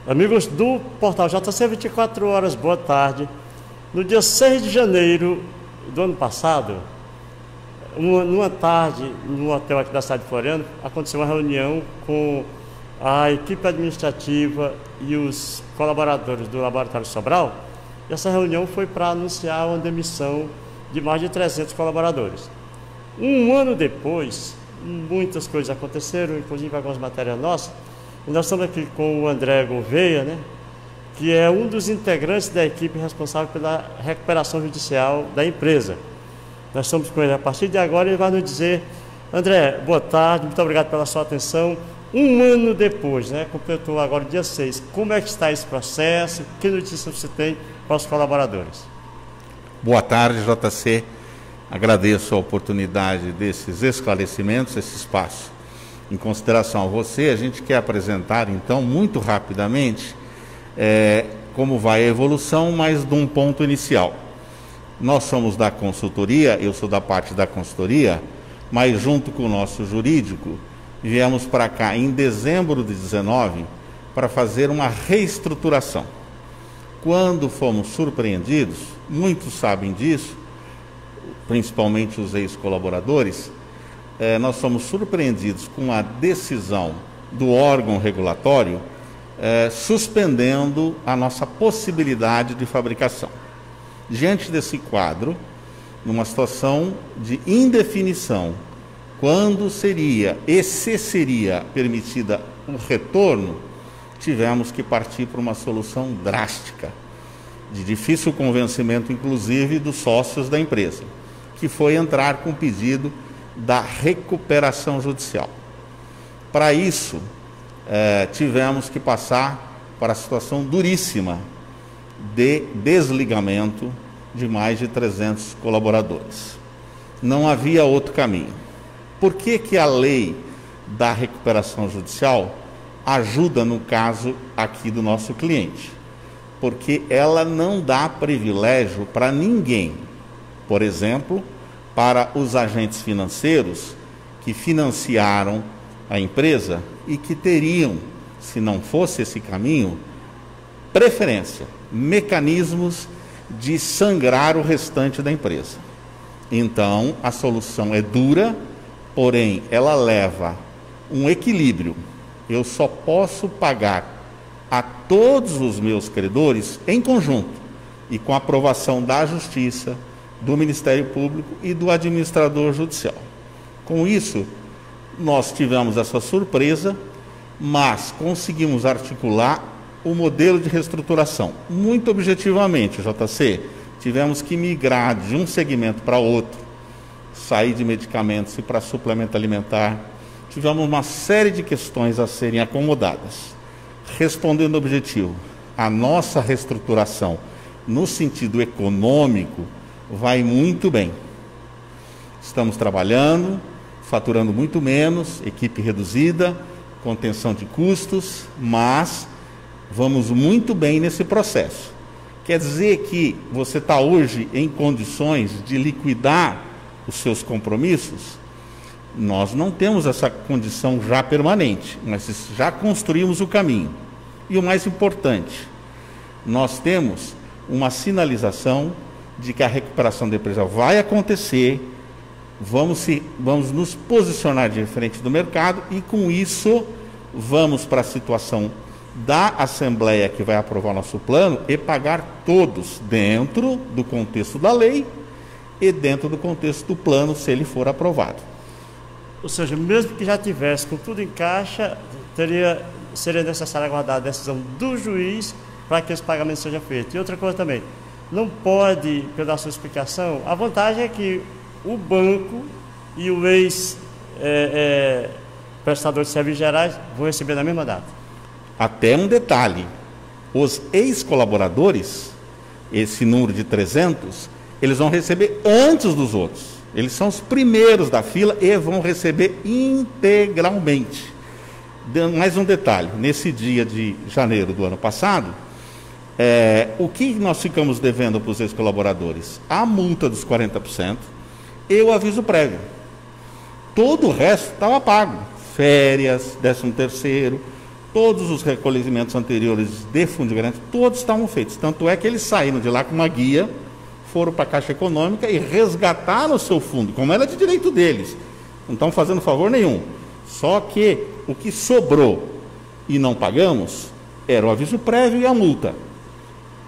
Amigos do portal JC 24 Horas, boa tarde. No dia 6 de janeiro do ano passado, numa tarde, no hotel aqui da cidade de Floriano, aconteceu uma reunião com a equipe administrativa e os colaboradores do Laboratório Sobral. E essa reunião foi para anunciar uma demissão de mais de 300 colaboradores. Um ano depois, muitas coisas aconteceram, inclusive algumas matérias nossas. E nós estamos aqui com o André Gouveia, né, que é um dos integrantes da equipe responsável pela recuperação judicial da empresa. Nós estamos com ele a partir de agora e ele vai nos dizer: André, boa tarde, muito obrigado pela sua atenção. Um ano depois, né, completou agora o dia 6, como é que está esse processo? Que notícias você tem para os colaboradores? Boa tarde, JC. Agradeço a oportunidade desses esclarecimentos, esse espaço. Em consideração a você, a gente quer apresentar, então, muito rapidamente, como vai a evolução, mas de um ponto inicial. Nós somos da consultoria, eu sou da parte da consultoria, mas junto com o nosso jurídico, viemos para cá em dezembro de 2019 para fazer uma reestruturação. Quando fomos surpreendidos, muitos sabem disso, principalmente os ex-colaboradores, nós somos surpreendidos com a decisão do órgão regulatório suspendendo a nossa possibilidade de fabricação. Diante desse quadro, numa situação de indefinição, quando seria e se seria permitida o retorno, tivemos que partir para uma solução drástica, de difícil convencimento, inclusive, dos sócios da empresa, que foi entrar com o pedido da recuperação judicial. Para isso, tivemos que passar para a situação duríssima de desligamento de mais de 300 colaboradores. Não havia outro caminho. Por que que a lei da recuperação judicial ajuda no caso aqui do nosso cliente? Porque ela não dá privilégio para ninguém. Por exemplo, para os agentes financeiros que financiaram a empresa e que teriam, se não fosse esse caminho, preferência, mecanismos de sangrar o restante da empresa. Então, a solução é dura, porém, ela leva um equilíbrio. Eu só posso pagar a todos os meus credores em conjunto e com a aprovação da Justiça, do Ministério Público e do administrador judicial. Com isso, nós tivemos essa surpresa, mas conseguimos articular o modelo de reestruturação. Muito objetivamente, JC, tivemos que migrar de um segmento para outro, sair de medicamentos e para suplemento alimentar. Tivemos uma série de questões a serem acomodadas. Respondendo ao objetivo, a nossa reestruturação, no sentido econômico, vai muito bem. Estamos trabalhando, faturando muito menos, equipe reduzida, contenção de custos, mas vamos muito bem nesse processo. Quer dizer que você está hoje em condições de liquidar os seus compromissos? Nós não temos essa condição já permanente, mas já construímos o caminho. E o mais importante, nós temos uma sinalização de que a recuperação da empresa vai acontecer, vamos nos posicionar de frente do mercado e, com isso, vamos para a situação da Assembleia que vai aprovar o nosso plano e pagar todos dentro do contexto da lei e dentro do contexto do plano, se ele for aprovado. Ou seja, mesmo que já tivesse com tudo em caixa, seria necessário aguardar a decisão do juiz para que esse pagamento seja feito. E outra coisa também, não pode, pela sua explicação, a vantagem é que o banco e o ex-prestador de serviços gerais vão receber na mesma data. Até um detalhe, os ex-colaboradores, esse número de 300, eles vão receber antes dos outros. Eles são os primeiros da fila e vão receber integralmente. Mais um detalhe, nesse dia de janeiro do ano passado, o que nós ficamos devendo para os ex-colaboradores? A multa dos 40% e o aviso prévio. Todo o resto estava pago. Férias, 13º, todos os recolhimentos anteriores de fundo de garantia, todos estavam feitos. Tanto é que eles saíram de lá com uma guia, foram para a Caixa Econômica e resgataram o seu fundo, como era de direito deles. Não estão fazendo favor nenhum. Só que o que sobrou e não pagamos era o aviso prévio e a multa,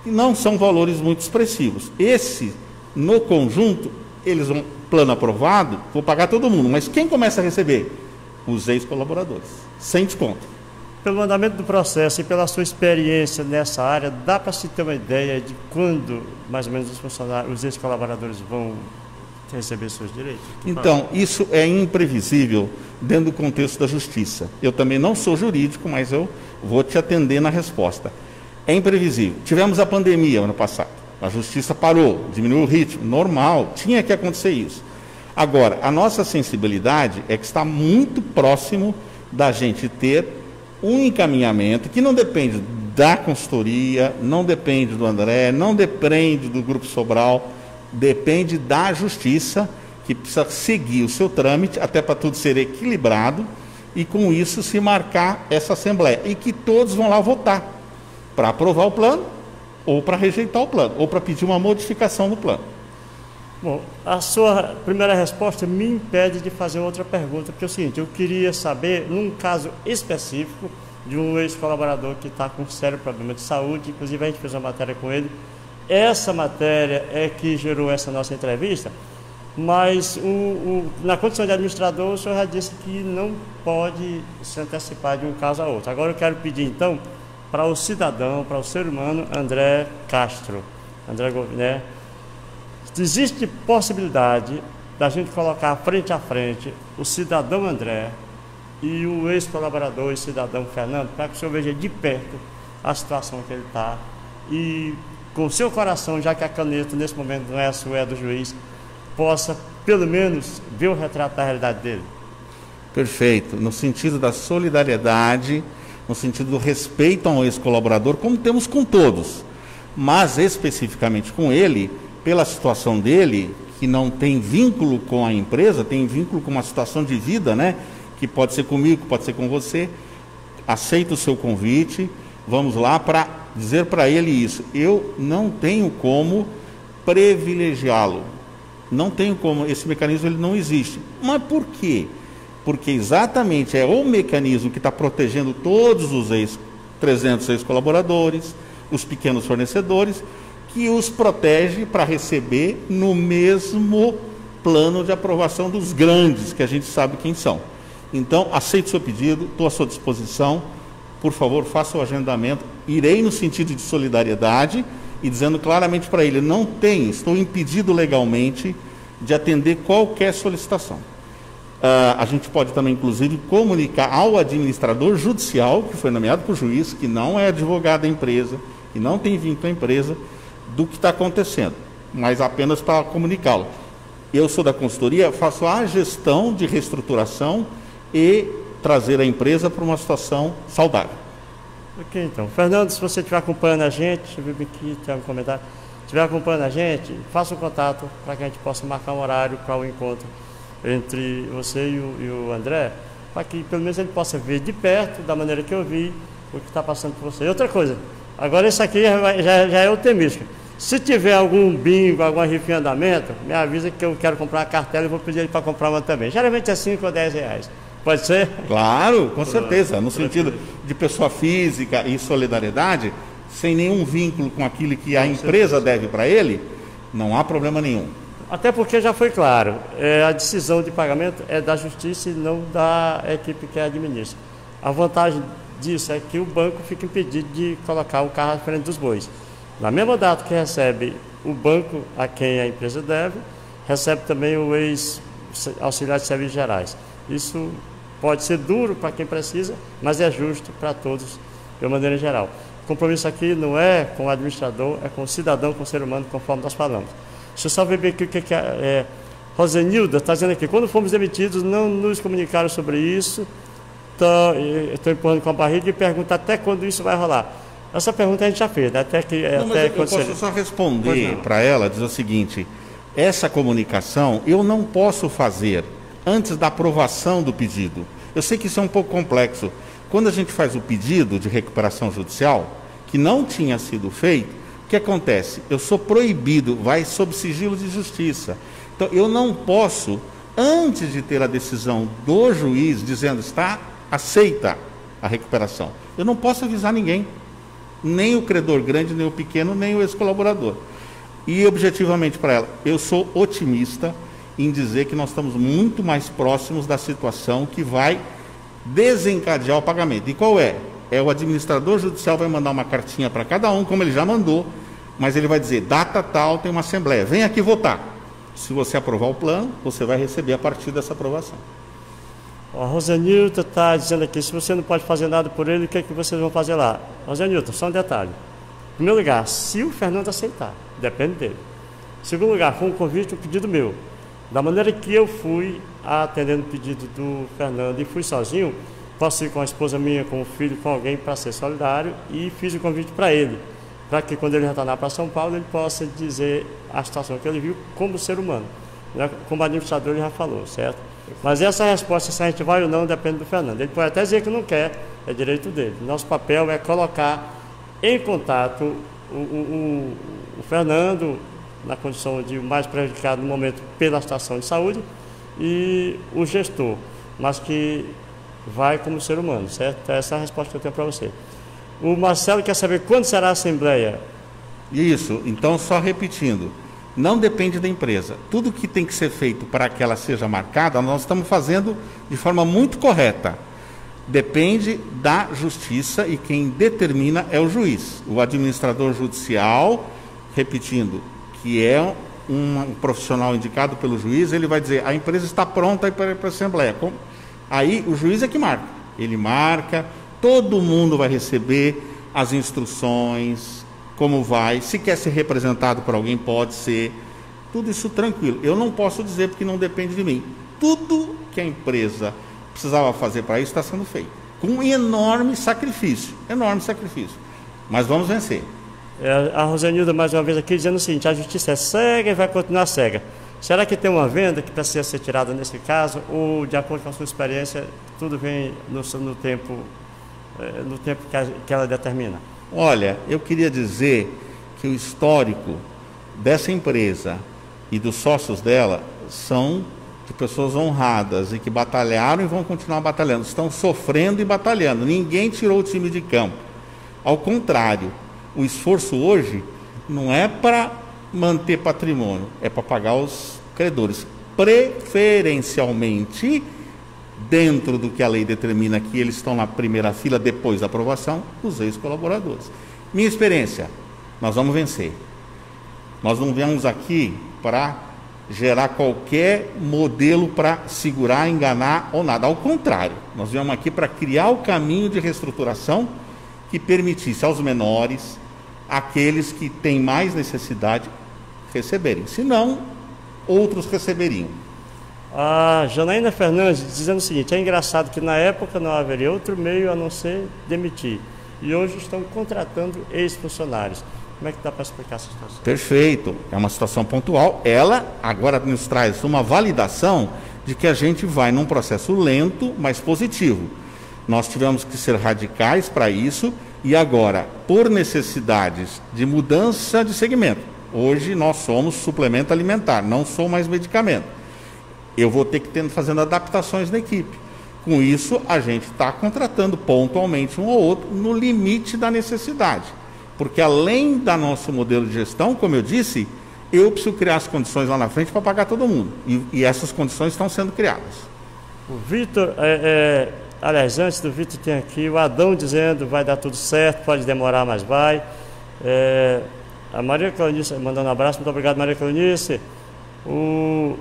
que não são valores muito expressivos. Esse, no conjunto, eles vão, plano aprovado, vou pagar todo mundo, mas quem começa a receber? Os ex-colaboradores, sem desconto. Pelo andamento do processo e pela sua experiência nessa área, dá para se ter uma ideia de quando, mais ou menos, os ex-colaboradores vão receber seus direitos? Então, isso é imprevisível dentro do contexto da justiça. Eu também não sou jurídico, mas eu vou te atender na resposta. É imprevisível. Tivemos a pandemia ano passado. A justiça parou, diminuiu o ritmo, normal, tinha que acontecer isso. Agora, a nossa sensibilidade é que está muito próximo da gente ter um encaminhamento que não depende da consultoria, não depende do André, não depende do Grupo Sobral, depende da justiça, que precisa seguir o seu trâmite, até para tudo ser equilibrado, e com isso se marcar essa Assembleia. E que todos vão lá votar para aprovar o plano, ou para rejeitar o plano, ou para pedir uma modificação do plano. Bom, a sua primeira resposta me impede de fazer outra pergunta, porque é o seguinte, eu queria saber, num caso específico, de um ex-colaborador que está com um sério problema de saúde, inclusive a gente fez uma matéria com ele, essa matéria é que gerou essa nossa entrevista, mas na condição de administrador, o senhor já disse que não pode se antecipar de um caso a outro. Agora eu quero pedir, então, para o cidadão, para o ser humano, André Castro, André Goviné, existe possibilidade da gente colocar frente a frente o cidadão André e o ex-colaborador e cidadão Fernando, para que o senhor veja de perto a situação que ele está e com o seu coração, já que a caneta nesse momento não é a sua, é a do juiz, possa pelo menos ver o retrato da realidade dele? Perfeito, no sentido da solidariedade, no sentido do respeito ao ex-colaborador, como temos com todos, mas especificamente com ele, pela situação dele, que não tem vínculo com a empresa, tem vínculo com uma situação de vida, né? Que pode ser comigo, pode ser com você. Aceito o seu convite, vamos lá para dizer para ele isso. Eu não tenho como privilegiá-lo, não tenho como, esse mecanismo ele não existe. Mas por quê? Porque exatamente é o mecanismo que está protegendo todos os 300 ex-colaboradores, os pequenos fornecedores, que os protege para receber no mesmo plano de aprovação dos grandes, que a gente sabe quem são. Então, aceito o seu pedido, estou à sua disposição, por favor, faça o agendamento, irei no sentido de solidariedade e dizendo claramente para ele, não tenho, estou impedido legalmente de atender qualquer solicitação. A gente pode também, inclusive, comunicar ao administrador judicial, que foi nomeado por juiz, que não é advogado da empresa, que não tem vínculo à empresa, do que está acontecendo, mas apenas para comunicá-lo. Eu sou da consultoria, faço a gestão de reestruturação e trazer a empresa para uma situação saudável. Ok, então. Fernando, se você estiver acompanhando a gente, deixa eu ver aqui, tem um comentário. Se estiver acompanhando a gente, faça um contato para que a gente possa marcar um horário para o encontro entre você e o André, para que pelo menos ele possa ver de perto, da maneira que eu vi, o que está passando por você. E outra coisa, agora esse aqui já é o temístico. Se tiver algum bingo, alguma rifa em andamento, me avisa que eu quero comprar uma cartela e vou pedir ele para comprar uma também. Geralmente é 5 ou 10 reais. Pode ser? Claro, com certeza. No sentido de pessoa física e solidariedade, sem nenhum vínculo com aquilo que a empresa deve para ele, não há problema nenhum. Até porque já foi claro, a decisão de pagamento é da justiça e não da equipe que administra. A vantagem disso é que o banco fica impedido de colocar o carro à frente dos bois. Na mesma data que recebe o banco a quem a empresa deve, recebe também o ex-auxiliar de serviços gerais. Isso pode ser duro para quem precisa, mas é justo para todos, de uma maneira geral. O compromisso aqui não é com o administrador, é com o cidadão, com o ser humano, conforme nós falamos. Deixa eu só ver aqui o que Rosenilda está dizendo aqui. Quando fomos demitidos, não nos comunicaram sobre isso. Estou empurrando com a barriga e pergunto até quando isso vai rolar. Essa pergunta a gente já fez, né? Eu posso só responder para ela, dizer o seguinte, essa comunicação eu não posso fazer antes da aprovação do pedido. Eu sei que isso é um pouco complexo. quando a gente faz o pedido de recuperação judicial, que não tinha sido feito, o que acontece? Eu sou proibido, vai sob sigilo de justiça. Então, eu não posso, antes de ter a decisão do juiz dizendo está aceita a recuperação, eu não posso avisar ninguém, nem o credor grande, nem o pequeno, nem o ex-colaborador. E objetivamente para ela, eu sou otimista em dizer que nós estamos muito mais próximos da situação que vai desencadear o pagamento. E qual é? O administrador judicial vai mandar uma cartinha para cada um, como ele já mandou, mas ele vai dizer, data tal, tem uma assembleia, vem aqui votar. Se você aprovar o plano, você vai receber a partir dessa aprovação. A Rosenilton está dizendo aqui, se você não pode fazer nada por ele, o que é que vocês vão fazer lá? Rosenilton, só um detalhe. Em primeiro lugar, se o Fernando aceitar, depende dele. Em segundo lugar, foi um convite, um pedido meu. Da maneira que eu fui atendendo o pedido do Fernando e fui sozinho, posso ir com a esposa minha, com o filho, com alguém para ser solidário e fiz o convite para ele, para que quando ele retornar para São Paulo, ele possa dizer a situação que ele viu como ser humano. Como administrador ele já falou, certo? Mas essa resposta, se a gente vai ou não, depende do Fernando. Ele pode até dizer que não quer, é direito dele. Nosso papel é colocar em contato o Fernando, na condição de mais prejudicado no momento pela situação de saúde, e o gestor, mas que vai como ser humano, certo? Essa é a resposta que eu tenho para você. O Marcelo quer saber quando será a Assembleia. Isso, então só repetindo, não depende da empresa. Tudo que tem que ser feito para que ela seja marcada, nós estamos fazendo de forma muito correta. Depende da justiça e quem determina é o juiz. O administrador judicial, repetindo, que é um profissional indicado pelo juiz, ele vai dizer, a empresa está pronta para a Assembleia. Aí o juiz é que marca. Ele marca, todo mundo vai receber as instruções, como vai, se quer ser representado por alguém, pode ser, tudo isso tranquilo. Eu não posso dizer porque não depende de mim. Tudo que a empresa precisava fazer para isso está sendo feito, com um enorme sacrifício, mas vamos vencer. A Rosenilda, mais uma vez aqui, dizendo o seguinte, a justiça é cega e vai continuar cega. Será que tem uma venda que precisa ser tirada nesse caso, ou, de acordo com a sua experiência, tudo vem no tempo que ela determina? Olha, eu queria dizer que o histórico dessa empresa e dos sócios dela são de pessoas honradas e que batalharam e vão continuar batalhando, estão sofrendo e batalhando. Ninguém tirou o time de campo. Ao contrário, o esforço hoje não é para manter patrimônio, é para pagar os credores, preferencialmente, dentro do que a lei determina que eles estão na primeira fila depois da aprovação, os ex-colaboradores. Minha experiência, nós vamos vencer. Nós não viemos aqui para gerar qualquer modelo para segurar, enganar ou nada. Ao contrário, nós viemos aqui para criar o caminho de reestruturação que permitisse aos menores, aqueles que têm mais necessidade, receberem. Se não, outros receberiam. A Janaína Fernandes dizendo o seguinte, é engraçado que na época não haveria outro meio a não ser demitir. E hoje estão contratando ex-funcionários. Como é que dá para explicar essa situação? Perfeito, é uma situação pontual. Ela agora nos traz uma validação de que a gente vai num processo lento, mas positivo. Nós tivemos que ser radicais para isso e agora, por necessidades de mudança de segmento, hoje nós somos suplemento alimentar, não sou mais medicamento. Eu vou ter que ir fazendo adaptações na equipe. Com isso, a gente está contratando pontualmente um ou outro no limite da necessidade. Porque além do nosso modelo de gestão, como eu disse, eu preciso criar as condições lá na frente para pagar todo mundo. E essas condições estão sendo criadas. O Vitor, aliás, antes do Vitor tem aqui o Adão dizendo vai dar tudo certo, pode demorar, mas vai. A Maria Cleonice, mandando um abraço, muito obrigado, Maria Cleonice. O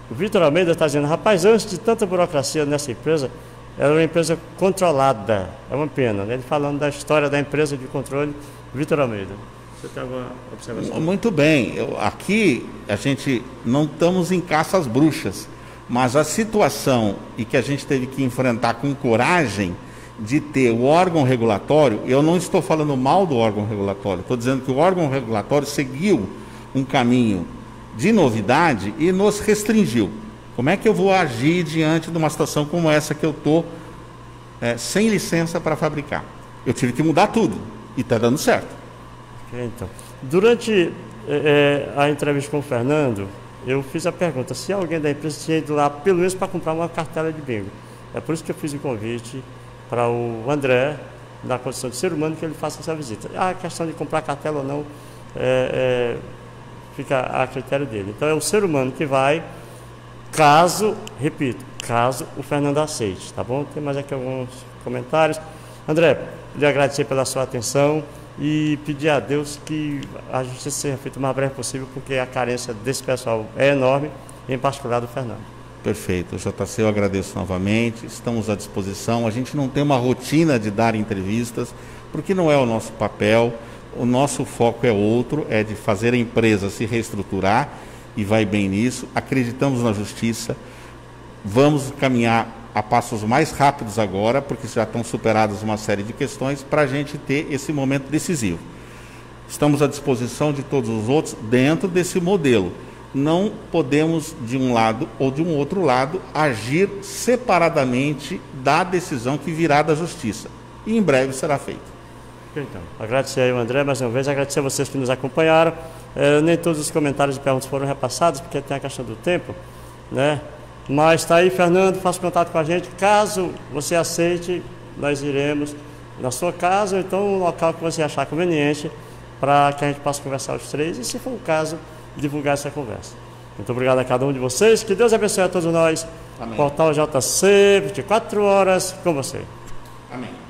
Vitor Almeida está dizendo, rapaz, antes de tanta burocracia nessa empresa, era uma empresa controlada. É uma pena, né? Ele falando da história da empresa de controle, Vitor Almeida. Você tem alguma observação? Muito bem. Aqui a gente não estamos em caça às bruxas, mas a situação e que a gente teve que enfrentar com coragem de ter o órgão regulatório, eu não estou falando mal do órgão regulatório, estou dizendo que o órgão regulatório seguiu um caminho de novidade e nos restringiu. Como é que eu vou agir diante de uma situação como essa que eu estou sem licença para fabricar. Eu tive que mudar tudo e está dando certo. Então, durante a entrevista com o Fernando, eu fiz a pergunta se alguém da empresa tinha ido lá pelo menos para comprar uma cartela de bingo. É por isso que eu fiz o convite para o André, na condição de ser humano, que ele faça essa visita. A questão de comprar cartela ou não fica a critério dele. Então é o ser humano que vai, caso, repito, caso o Fernando aceite, tá bom? Tem mais aqui alguns comentários. André, lhe agradecer pela sua atenção e pedir a Deus que a justiça seja feita o mais breve possível, porque a carência desse pessoal é enorme, em particular do Fernando. Perfeito, JC, eu agradeço novamente, estamos à disposição. A gente não tem uma rotina de dar entrevistas, porque não é o nosso papel, o nosso foco é outro, é de fazer a empresa se reestruturar, e vai bem nisso. Acreditamos na justiça, vamos caminhar a passos mais rápidos agora, porque já estão superadas uma série de questões, para a gente ter esse momento decisivo. Estamos à disposição de todos os outros dentro desse modelo. Não podemos, de um lado ou de um outro lado, agir separadamente da decisão que virá da justiça. E em breve será feito. Então, agradecer aí o André mais uma vez, agradecer a vocês que nos acompanharam. Nem todos os comentários e perguntas foram repassados, porque tem a questão do tempo, né? Mas está aí, Fernando, faça contato com a gente. Caso você aceite, nós iremos na sua casa, ou então no local que você achar conveniente, para que a gente possa conversar os três e, se for o caso, divulgar essa conversa. Muito obrigado a cada um de vocês, que Deus abençoe a todos nós. Amém. Portal JC, 24 horas com você. Amém.